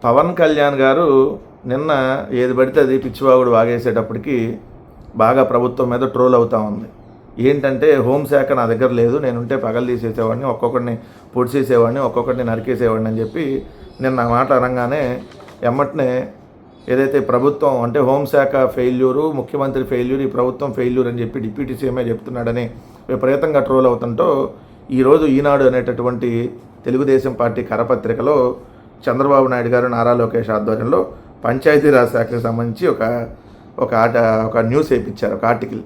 పవన్ కళ్యాణ్ గారు నిన్న ఏది పడితే అది పిచ్చివాగుడు వాగేసేటప్పటికి బాగా ప్రభుత్వం మీద ట్రోల్ అవుతూ ఉంది. ఏంటంటే హోంశాఖ నా దగ్గర లేదు, నేనుంటే పగలు తీసేసేవాడిని, ఒక్కొక్కడిని పొడిచేసేవాడిని, ఒక్కొక్కడిని నరికేసేవాడిని అని చెప్పి నిన్న మాట అనగానే ఎమ్మటనే ఏదైతే ప్రభుత్వం అంటే హోంశాఖ ఫెయిల్యూరు, ముఖ్యమంత్రి ఫెయిల్యూర్, ఈ ప్రభుత్వం ఫెయిల్యూర్ అని చెప్పి డిప్యూటీ సీఎంఏ చెప్తున్నాడని విపరీతంగా ట్రోల్ అవుతుంటో ఈరోజు ఈనాడు అనేటటువంటి తెలుగుదేశం పార్టీ కరపత్రికలో చంద్రబాబు నాయుడు గారు నారా లోకేష్ ఆధ్వర్యంలో పంచాయతీరాజ్ శాఖకు సంబంధించి ఒక న్యూస్ వేయించారు, ఒక ఆర్టికల్.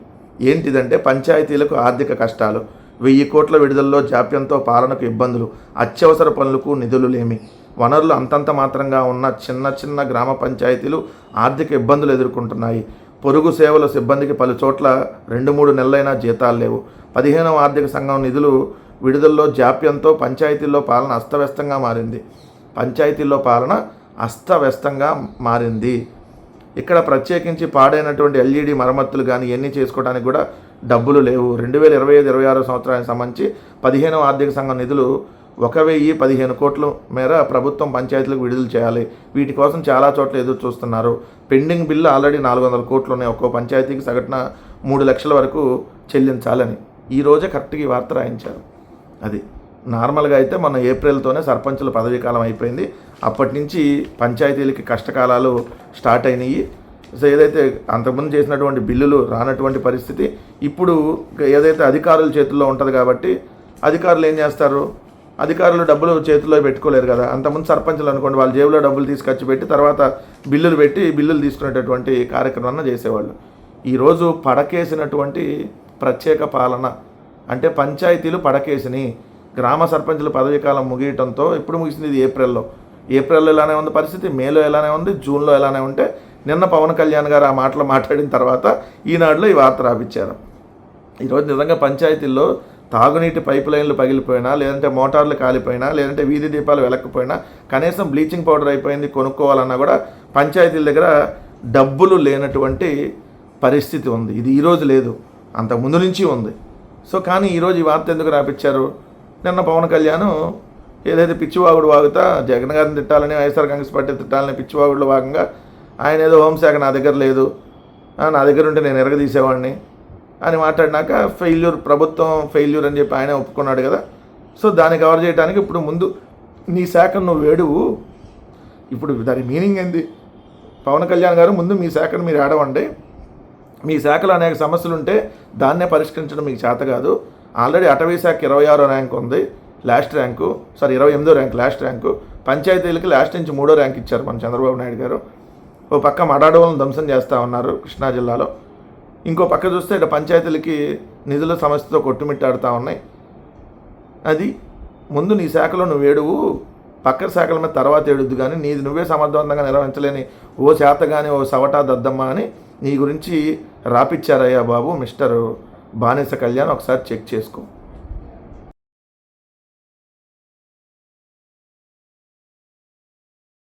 ఏంటిదంటే పంచాయతీలకు ఆర్థిక కష్టాలు, 1000 కోట్ల విడుదలలో జాప్యంతో పాలనకు ఇబ్బందులు, అత్యవసర పనులకు నిధులు లేమి, వనరులు అంతంత మాత్రంగా ఉన్న చిన్న గ్రామ పంచాయతీలు ఆర్థిక ఇబ్బందులు ఎదుర్కొంటున్నాయి. పొరుగు సేవల సిబ్బందికి పలు చోట్ల 2-3 నెలలైనా జీతాలు లేవు. 15వ ఆర్థిక సంఘం నిధులు విడుదలలో జాప్యంతో పంచాయతీల్లో పాలన అస్తవ్యస్తంగా మారింది. ఇక్కడ ప్రత్యేకించి పాడైనటువంటి ఎల్ఈడి మరమ్మతులు కానీ ఇవన్నీ చేసుకోవడానికి కూడా డబ్బులు లేవు. 2025-26 సంవత్సరానికి సంబంధించి 15వ ఆర్థిక సంఘం నిధులు 1015 కోట్ల మేర ప్రభుత్వం పంచాయతీలకు విడుదల చేయాలి. వీటి కోసం చాలా చోట్ల ఎదురు చూస్తున్నారు. పెండింగ్ బిల్లు ఆల్రెడీ 400 కోట్లు ఉన్నాయి. ఒక్కో పంచాయతీకి సగటున 3 లక్షల వరకు చెల్లించాలని ఈరోజే కరెక్ట్గా ఈ వార్త రాయించారు. అది నార్మల్గా అయితే మన ఏప్రిల్తోనే సర్పంచుల పదవీ కాలం అయిపోయింది. అప్పటి నుంచి పంచాయతీలకి కష్టకాలాలు స్టార్ట్ అయినాయి. సో ఏదైతే అంతకుముందు చేసినటువంటి బిల్లులు రానటువంటి పరిస్థితి ఇప్పుడు ఏదైతే అధికారుల చేతుల్లో ఉంటుంది కాబట్టి అధికారులు ఏం చేస్తారు, అధికారులు డబ్బులు చేతుల్లో పెట్టుకోలేరు కదా. అంతకుముందు సర్పంచులు అనుకోండి, వాళ్ళ జేబులో డబ్బులు తీసుకొచ్చి పెట్టి తర్వాత బిల్లులు తీసుకునేటటువంటి కార్యక్రమాన్ని చేసేవాళ్ళు. ఈరోజు పడకేసినటువంటి ప్రత్యేక పాలన అంటే పంచాయతీలు పడకేసిని, గ్రామ సర్పంచుల పదవీ కాలం ముగియటంతో ఇప్పుడు ముగిసింది. ఇది ఏప్రిల్లో ఇలానే ఉంది పరిస్థితి, మేలో ఎలానే ఉంది, జూన్లో ఎలానే ఉంటే నిన్న పవన్ కళ్యాణ్ గారు ఆ మాటలు మాట్లాడిన తర్వాత ఈనాడులో ఈ వార్త రాపించారు. ఈరోజు నిజంగా పంచాయతీల్లో తాగునీటి పైప్ లైన్లు పగిలిపోయినా, లేదంటే మోటార్లు కాలిపోయినా, లేదంటే వీధి దీపాలు వెలక్కపోయినా, కనీసం బ్లీచింగ్ పౌడర్ అయిపోయింది కొనుక్కోవాలన్నా కూడా పంచాయతీల దగ్గర డబ్బులు లేనటువంటి పరిస్థితి ఉంది. ఇది ఈరోజు లేదు, అంత ముందు నుంచి ఉంది. సో కానీ ఈరోజు ఈ వార్త ఎందుకు రాపించారు, నిన్న పవన్ కళ్యాణ్ ఏదైతే పిచ్చివాగుడు వాగుతా జగన్ గారిని తిట్టాలని, వైఎస్ఆర్ కాంగ్రెస్ పార్టీ తిట్టాలని పిచ్చివాగుడులో భాగంగా ఆయన ఏదో హోంశాఖ నా దగ్గర లేదు, నా దగ్గర ఉంటే నేను ఎరగదీసేవాడిని అని మాట్లాడినాక ప్రభుత్వం ఫెయిల్యూర్ అని చెప్పి ఆయన ఒప్పుకున్నాడు కదా. సో దాన్ని కవర్ చేయడానికి ఇప్పుడు ముందు నీ శాఖను నువ్వు వేడువు. ఇప్పుడు దాని మీనింగ్ ఏంది, పవన్ కళ్యాణ్ గారు ముందు మీ శాఖను మీరు ఏడవండి, మీ శాఖలో అనేక సమస్యలు ఉంటే దాన్నే పరిష్కరించడం మీకు చేత కాదు. ఆల్రెడీ అటవీ శాఖ 26వ ర్యాంక్ ఉంది, 28వ ర్యాంక్ లాస్ట్ ర్యాంకు. పంచాయతీలకి లాస్ట్ నుంచి 3వ ర్యాంక్ ఇచ్చారు మన చంద్రబాబు నాయుడు గారు. ఓ పక్క మడాడవులను ధ్వంసం చేస్తూ ఉన్నారు కృష్ణా జిల్లాలో, ఇంకో పక్క చూస్తే ఇటు పంచాయతీలకి నిధుల సమస్యతో కొట్టుమిట్టాడుతూ ఉన్నాయి. అది ముందు నీ శాఖలో నువ్వు ఏడువు, పక్క శాఖల మీద తర్వాత ఏడుద్దు, కానీ నీది నువ్వే సమర్థవంతంగా నిర్వహించలేని ఓ చేత కానీ ఓ సవటా దద్దమ్మ అని నీ గురించి రాపిచ్చారయ్యా బాబు మిస్టర్ బానేస కళ్యాణ్, ఒకసారి చెక్ చేసుకో.